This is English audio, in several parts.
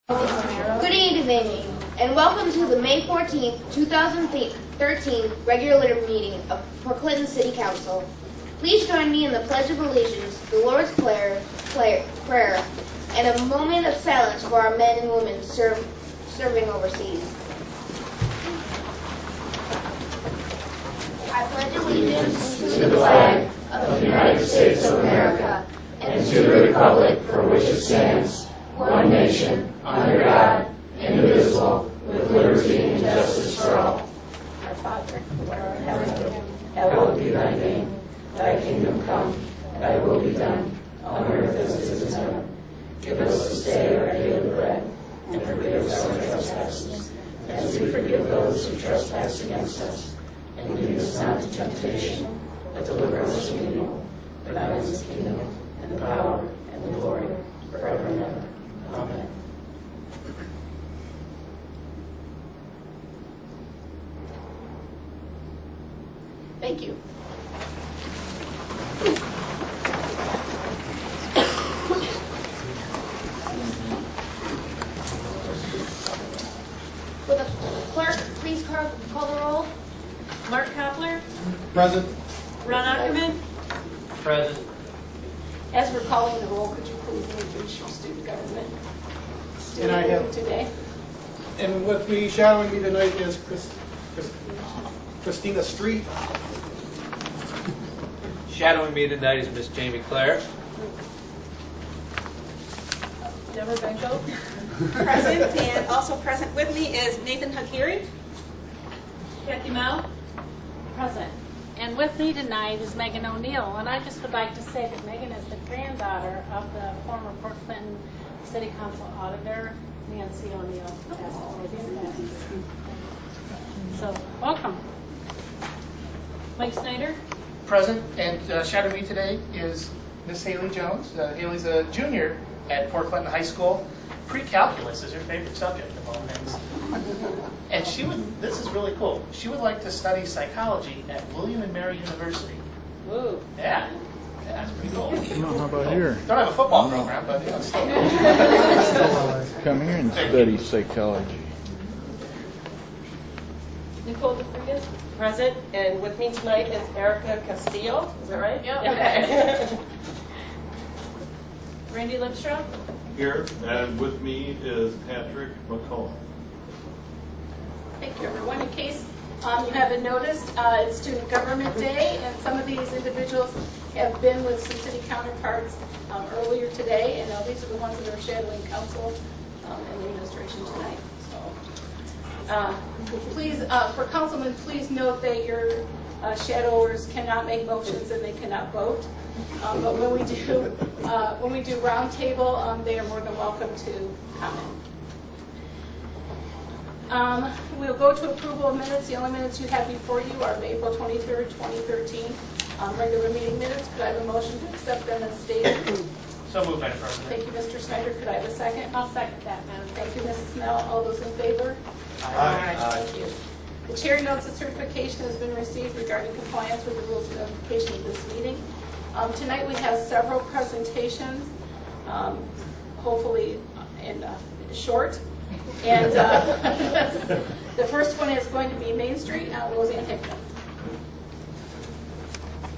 Good evening, and welcome to the May 14th, 2013 regular meeting of Port Clinton City Council. Please join me in the Pledge of Allegiance, the Lord's Prayer, and a moment of silence for our men and women serving overseas. I pledge allegiance to the flag of the United States of America and to the republic for which it stands, one nation, under God, indivisible, with liberty and justice for all. Our Father, who art in heaven, hallowed be thy name. Thy kingdom come, thy will be done, on earth as it is in heaven. Give us this day our daily bread, and forgive us our trespasses, as we forgive those who trespass against us. And lead us not into temptation, but deliver us from evil. For thine is the kingdom, and the power, and the glory, forever and ever. Amen. Thank you. Will the clerk please call the roll? Mark Koppler. Present. Ron Ackerman. Present. As we're calling the roll, could you please introduce your student government And I have today? And with me, shadowing me tonight is Christina Street. Shadowing me tonight is Miss Jamie Clare. Deborah Benko. Present, and also present with me is Nathan Hakiri. Kathy Mao. Present. And with me tonight is Megan O'Neill. And I just would like to say that Megan is the granddaughter of the former Port Clinton City Council auditor, Nancy O'Neill. So, welcome. Mike Snyder. Present, and shadowing me today is Miss Haley Jones. Haley's a junior at Port Clinton High School. Pre-calculus is her favorite subject of all things. And she would, this is really cool, she would like to study psychology at William and Mary University. Woo. Yeah, that's pretty cool. How about here? Don't have a football program, but you know, still. Come here and study psychology. Nicole DeFrias. Present, and with me tonight is Erica Castillo. Is that right? Yep. Okay. Randy Lipstra. Here, and with me is Patrick McCullough. Thank you, everyone. In case you haven't noticed, it's Student Government Day, and some of these individuals have been with some city counterparts earlier today, and these are the ones that are shadowing council and the administration tonight. So, please, for councilmen, please note that your shadowers cannot make motions and they cannot vote. But when we do roundtable, they are more than welcome to comment. We'll go to approval of minutes. The only minutes you have before you are April 23rd, 2013 regular meeting minutes. Could I have a motion to accept them as stated? So moved, Madam President. Thank you, Mr. Snyder. Could I have a second? I'll second that, Madam. Thank you, Mrs. Snell. All those in favor? Aye. Thank you. The chair notes that certification has been received regarding compliance with the rules of notification of this meeting. Tonight we have several presentations, hopefully in short. And the first one is going to be Main Street, Roseanne Hickman.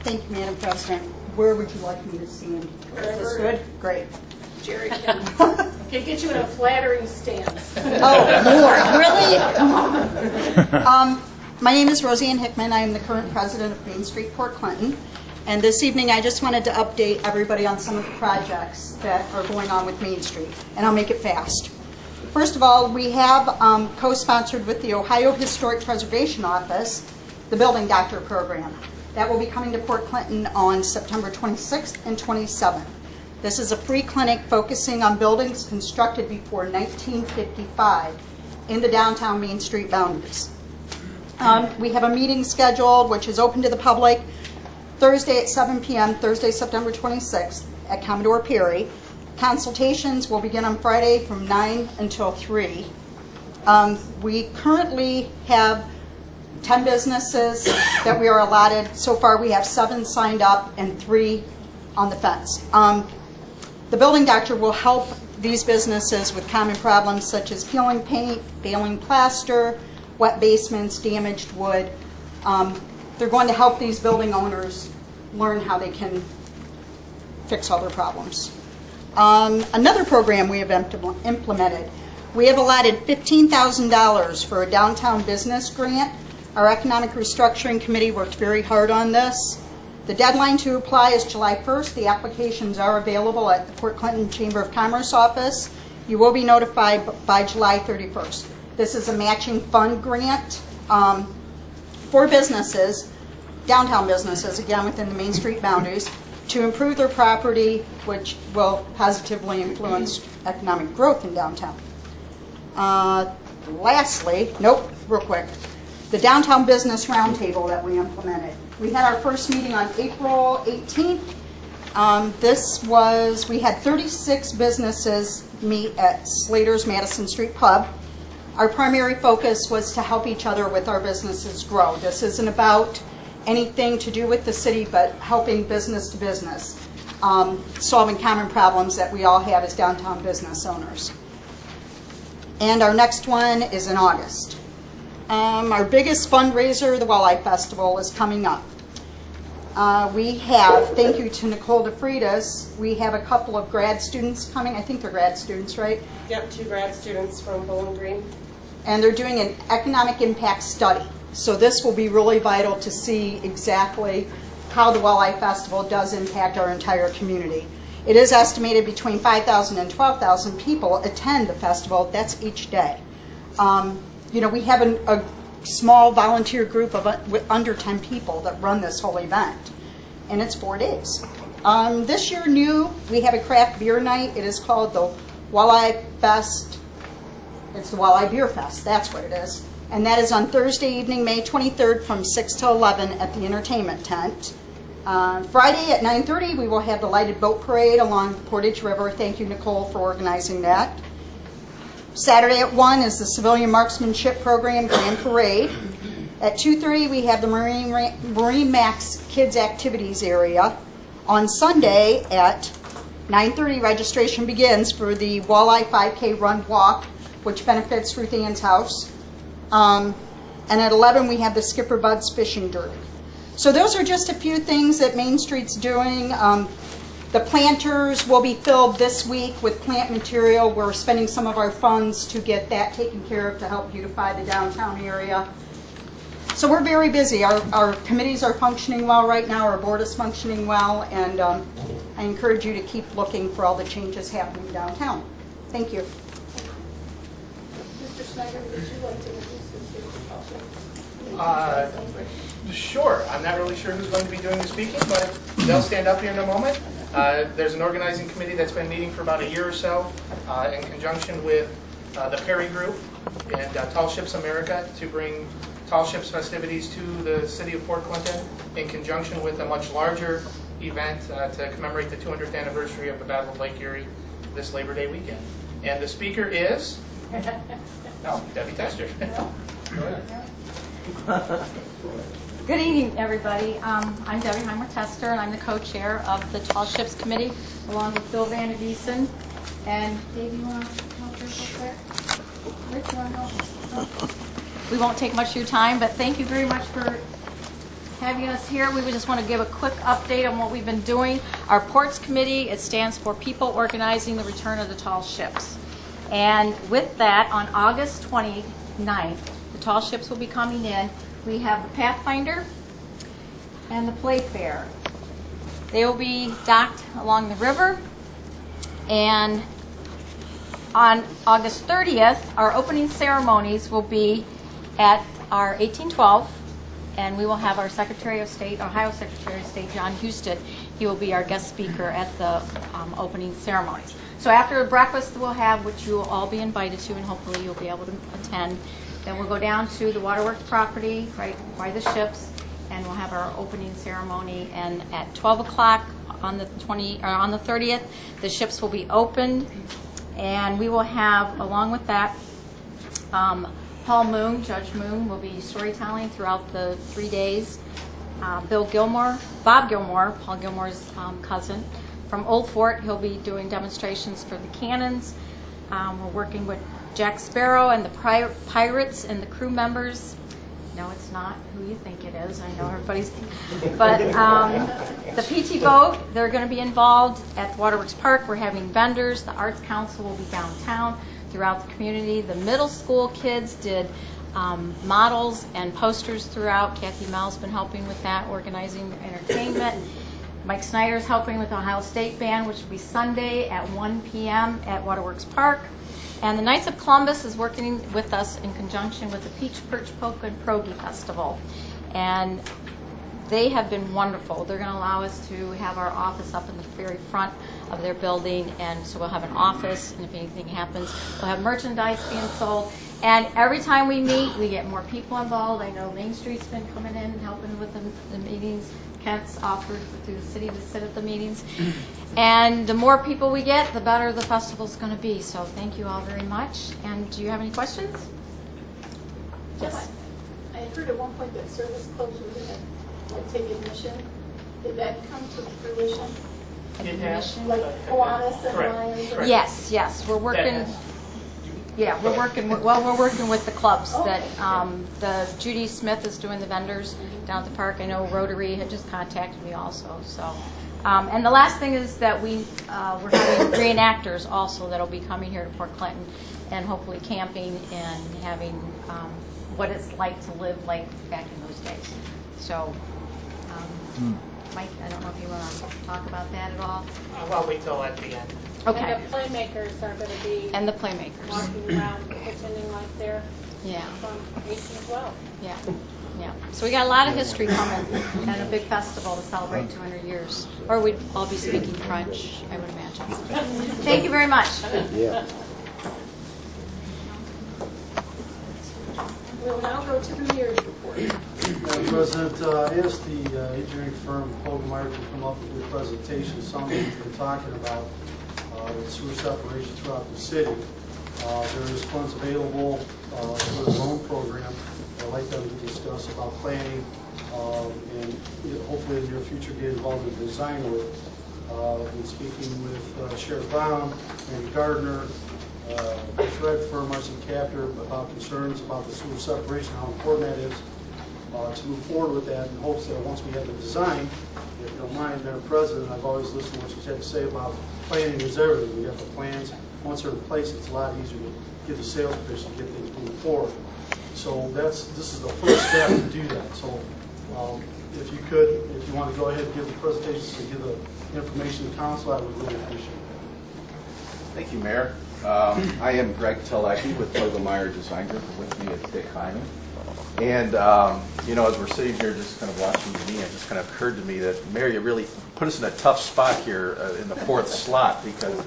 Thank you, Madam President. Where would you like me to stand? Is this good? Great. Jerry can get you in a flattering stance. Oh, more? Really? Come on. My name is Roseanne Hickman. I am the current president of Main Street, Port Clinton. And this evening, I just wanted to update everybody on some of the projects that are going on with Main Street. And I'll make it fast. First of all, we have co-sponsored with the Ohio Historic Preservation Office the Building Doctor program. That will be coming to Port Clinton on September 26th and 27th. This is a free clinic focusing on buildings constructed before 1955 in the downtown Main Street boundaries. We have a meeting scheduled which is open to the public Thursday at 7 p.m., Thursday, September 26th at Commodore Perry. Consultations will begin on Friday from 9 until 3. We currently have 10 businesses that we are allotted. So far we have 7 signed up and 3 on the fence. The building doctor will help these businesses with common problems such as peeling paint, failing plaster, wet basements, damaged wood. They're going to help these building owners learn how they can fix all their problems. Another program we have implemented, we have allotted $15,000 for a downtown business grant. Our economic restructuring committee worked very hard on this. The deadline to apply is July 1st. The applications are available at the Port Clinton Chamber of Commerce office. You will be notified by July 31st. This is a matching fund grant for businesses, downtown businesses, again within the Main Street boundaries, to improve their property, which will positively influence economic growth in downtown. Lastly, real quick, the Downtown Business Roundtable that we implemented. We had our first meeting on April 18th. We had 36 businesses meet at Slater's Madison Street Pub. Our primary focus was to help each other with our businesses grow. This isn't about anything to do with the city, but helping business to business, solving common problems that we all have as downtown business owners. And our next one is in August. Our biggest fundraiser, the Walleye Festival, is coming up. We have, thank you to Nicole DeFreitas, we have a couple of grad students coming. I think they're grad students, right? Yep, 2 grad students from Bowling Green. And they're doing an economic impact study. So this will be really vital to see exactly how the Walleye Festival does impact our entire community. It is estimated between 5,000 and 12,000 people attend the festival. That's each day. We have a small volunteer group of under 10 people that run this whole event, and it's 4 days. This year we have a craft beer night. It is called the Walleye Fest. It's the Walleye Beer Fest, that's what it is. And that is on Thursday evening, May 23rd from 6 to 11 at the entertainment tent. Friday at 9:30 we will have the lighted boat parade along the Portage River. Thank you, Nicole, for organizing that. Saturday at 1 is the Civilian Marksmanship Program Grand Parade. At 2:30 we have the Marine Max Kids Activities area. On Sunday at 9:30 registration begins for the Walleye 5K Run Walk, which benefits Ruth Ann's house. And at 11 we have the Skipper Bud's Fishing Derby. So those are just a few things that Main Street's doing. The planters will be filled this week with plant material. We're spending some of our funds to get that taken care of to help beautify the downtown area. So we're very busy. Our committees are functioning well right now. Our board is functioning well, and I encourage you to keep looking for all the changes happening downtown. Thank you. Mr. Snyder, would you like to introduce this to the public? Sure. I'm not really sure who's going to be doing the speaking, but they'll stand up here in a moment. There's an organizing committee that's been meeting for about a year or so in conjunction with the Perry Group and Tall Ships America to bring Tall Ships festivities to the city of Port Clinton in conjunction with a much larger event to commemorate the 200th anniversary of the Battle of Lake Erie this Labor Day weekend. And the speaker is Debbie Tester. Go ahead. Good evening, everybody. I'm Debbie Heimer-Tester, and I'm the co-chair of the Tall Ships Committee, along with Bill Van Deesen. And Dave, you want to help her real quick? Rick, you want to help? We won't take much of your time, but thank you very much for having us here. We just want to give a quick update on what we've been doing. Our Ports Committee, it stands for People Organizing the Return of the Tall Ships. And with that, on August 29th, the Tall Ships will be coming in. We have the Pathfinder and the Playfair. They will be docked along the river. And on August 30th, our opening ceremonies will be at our 1812, and we will have our Secretary of State, Ohio Secretary of State, John Husted. He will be our guest speaker at the opening ceremonies. So after the breakfast we'll have, which you will all be invited to, and hopefully you'll be able to attend, then we'll go down to the Waterworks property, right by the ships, and we'll have our opening ceremony. And at 12 o'clock on the 30th, the ships will be opened, and we will have, along with that, Paul Moon, Judge Moon, will be storytelling throughout the 3 days. Bob Gilmore, Paul Gilmore's cousin, from Old Fort. He'll be doing demonstrations for the cannons. We're working with Jack Sparrow and the Pirates and the crew members. No, it's not who you think it is. I know everybody's... But the PT boat, they're going to be involved at Waterworks Park. We're having vendors. The Arts Council will be downtown throughout the community. The middle school kids did models and posters throughout. Kathy Mel's been helping with that, organizing entertainment. Mike Snyder's helping with the Ohio State Band, which will be Sunday at 1 p.m. at Waterworks Park. And the Knights of Columbus is working with us in conjunction with the Peach Perch Polka and Pierogi Festival. And they have been wonderful. They're going to allow us to have our office up in the very front of their building, and so we'll have an office, and if anything happens, we'll have merchandise being sold. And every time we meet, we get more people involved. I know Main Street's been coming in and helping with the meetings. Kent's offered through the city to sit at the meetings. And the more people we get, the better the festival's going to be. So thank you all very much. And do you have any questions? Yes. I heard at one point that service clubs were going to take admission. Did that come to fruition? Admission? Like Kiwanis and Correct. Lions? Correct. Yes. We're working. Yeah, we're working with the clubs that the Judy Smith is doing the vendors down at the park. I know Rotary had just contacted me also. So, and the last thing is that we're having reenactors also that'll be coming here to Port Clinton and hopefully camping and having what it's like to live like back in those days. So, Mike, I don't know if you want to talk about that at all. I'll wait till at the end. Okay. And the playmakers are going to be And the playmakers. walking around pretending like they're Yeah. from 1812. Yeah. So we got a lot of history coming and a big festival to celebrate 200 years. Or we'd all be speaking French, I would imagine. Thank you very much. Yeah. We'll now go to the mayor's report. Madam President, I asked the engineering firm Hogemeyer to come up with a presentation, something we've been talking about, with sewer separation throughout the city. There is funds available for the loan program. I'd like them to discuss about planning and hopefully in the near future get involved in design work. Been speaking with Sheriff Brown, Randy Gardner, Redford, Marcy Capter about concerns about the sewer separation, how important that is. To move forward with that in hopes that once we have the design, if you don't mind, Madam President, I've always listened to what you had to say about planning is everything. We have the plans. Once they're in place, it's a lot easier to get the sales pitch and get things moving forward. So this is the first step to do that. So if you want to go ahead and give the presentations and give the information to council, I would really appreciate it. Thank you, Mayor. I am Greg Telecki with Hogemeyer Design Group, and with me is Dick Hyman. And, as we're sitting here just kind of watching the meeting, it just kind of occurred to me that, Mayor, you really put us in a tough spot here in the fourth slot because,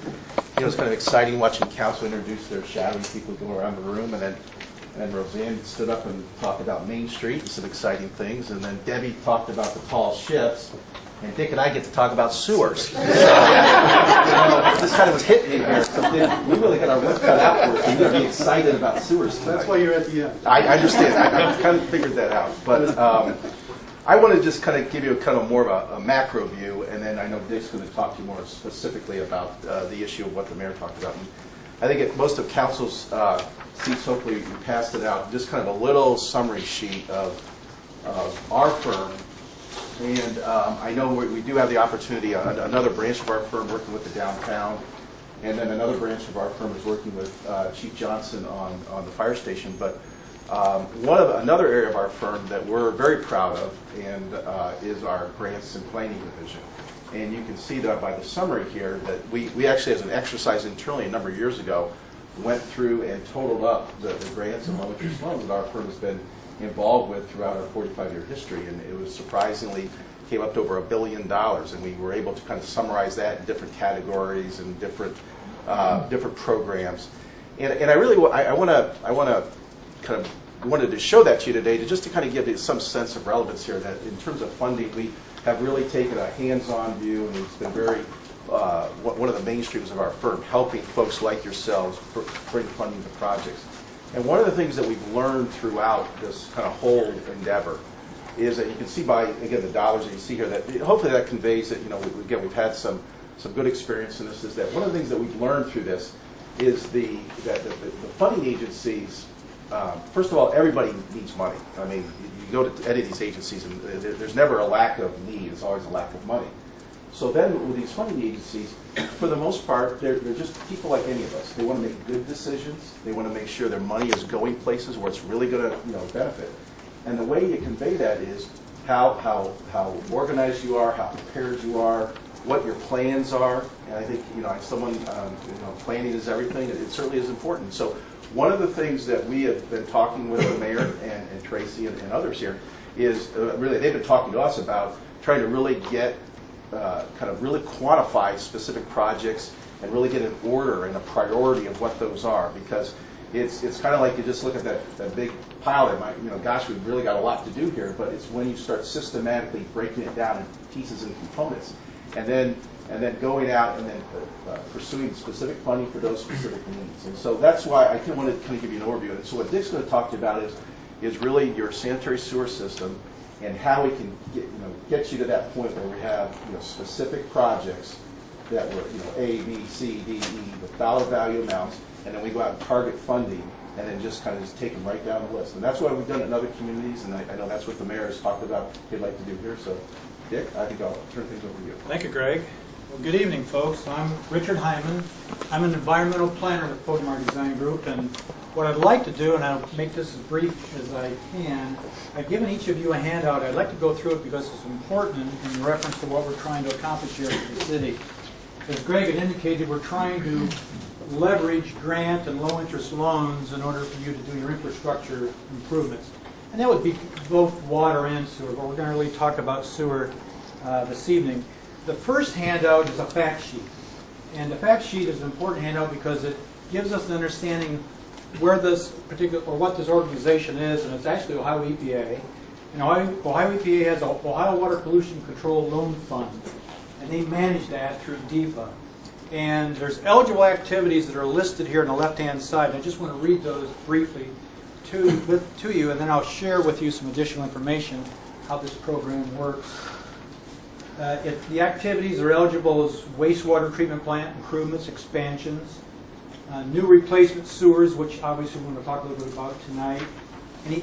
it's kind of exciting watching council introduce their shadowy people go around the room, and then Roseanne stood up and talked about Main Street and some exciting things, and then Debbie talked about the tall ships, and Dick and I get to talk about sewers. So, this kind of was hitting me here. So we really got our work cut out for us. We're going to be excited about sewers tonight. That's why you're at the end. I understand. I kind of figured that out. But I want to just kind of give you kind of more of a macro view, and then I know Dick's going to talk to you more specifically about the issue of what the mayor talked about. And I think at most of council's seats, hopefully you passed it out, just kind of a little summary sheet of our firm. And I know we do have the opportunity, another branch of our firm working with the downtown, and then another branch of our firm is working with Chief Johnson on the fire station. But another area of our firm that we're very proud of and is our grants and planning division. And you can see that by the summary here that we actually, as an exercise internally a number of years ago, went through and totaled up the grants and low-interest loans that our firm has been involved with throughout our 45-year history, and it was surprisingly came up to over $1 billion, and we were able to kind of summarize that in different categories and different programs. And I really wanted to show that to you today, to kind of give you some sense of relevance here. That in terms of funding, we have really taken a hands-on view, and it's been very one of the mainstreams of our firm, helping folks like yourselves bring funding to projects. And one of the things that we've learned throughout this kind of whole endeavor is that you can see by, again, the dollars that you see here, that hopefully that conveys that, again, we've had some some good experience in this, is that one of the things that we've learned through this is that the funding agencies, first of all, everybody needs money. I mean, you go to any of these agencies and there's never a lack of need, it's always a lack of money. So then with these funding agencies, for the most part, they're just people like any of us. They want to make good decisions. They want to make sure their money is going places where it's really going to benefit. And the way you convey that is how organized you are, how prepared you are, what your plans are. And I think, as someone, planning is everything. It certainly is important. So one of the things that we have been talking with the mayor and Tracy and others here is really they've been talking to us about trying to really get really quantify specific projects and really get an order and a priority of what those are, because it's kind of like you just look at that big pile that might, gosh, we've really got a lot to do here, but it's when you start systematically breaking it down in pieces and components, and then going out and then pursuing specific funding for those specific needs. And so that's why I want to kind of give you an overview of it. So what Dick's going to talk to you about is really your sanitary sewer system and how we can get you to that point where we have specific projects that were A, B, C, D, E, with dollar value amounts, and then we go out and target funding, and then just take them right down the list. And that's why we've done it in other communities, and I know that's what the mayor has talked about he'd like to do here. So, Dick, I think I'll turn things over to you. Thank you, Greg. Well, good evening, folks. I'm Richard Hyman. I'm an environmental planner with Pogemar Design Group, and what I'd like to do, and I'll make this as brief as I can, I've given each of you a handout. I'd like to go through it because it's important in reference to what we're trying to accomplish here in the city. As Greg had indicated, we're trying to leverage grant and low-interest loans in order for you to do your infrastructure improvements. And that would be both water and sewer, but we're going to really talk about sewer this evening. The first handout is a fact sheet. And the fact sheet is an important handout because it gives us an understanding where this particular, or what this organization is, and it's actually Ohio EPA. And Ohio EPA has a Ohio Water Pollution Control Loan Fund, and they manage that through DEPA. And there's eligible activities that are listed here on the left-hand side. And I just want to read those briefly to you, and then I'll share with you some additional information how this program works. The activities are eligible as wastewater treatment plant improvements, expansions, new replacement sewers, which obviously we're going to talk a little bit about tonight, any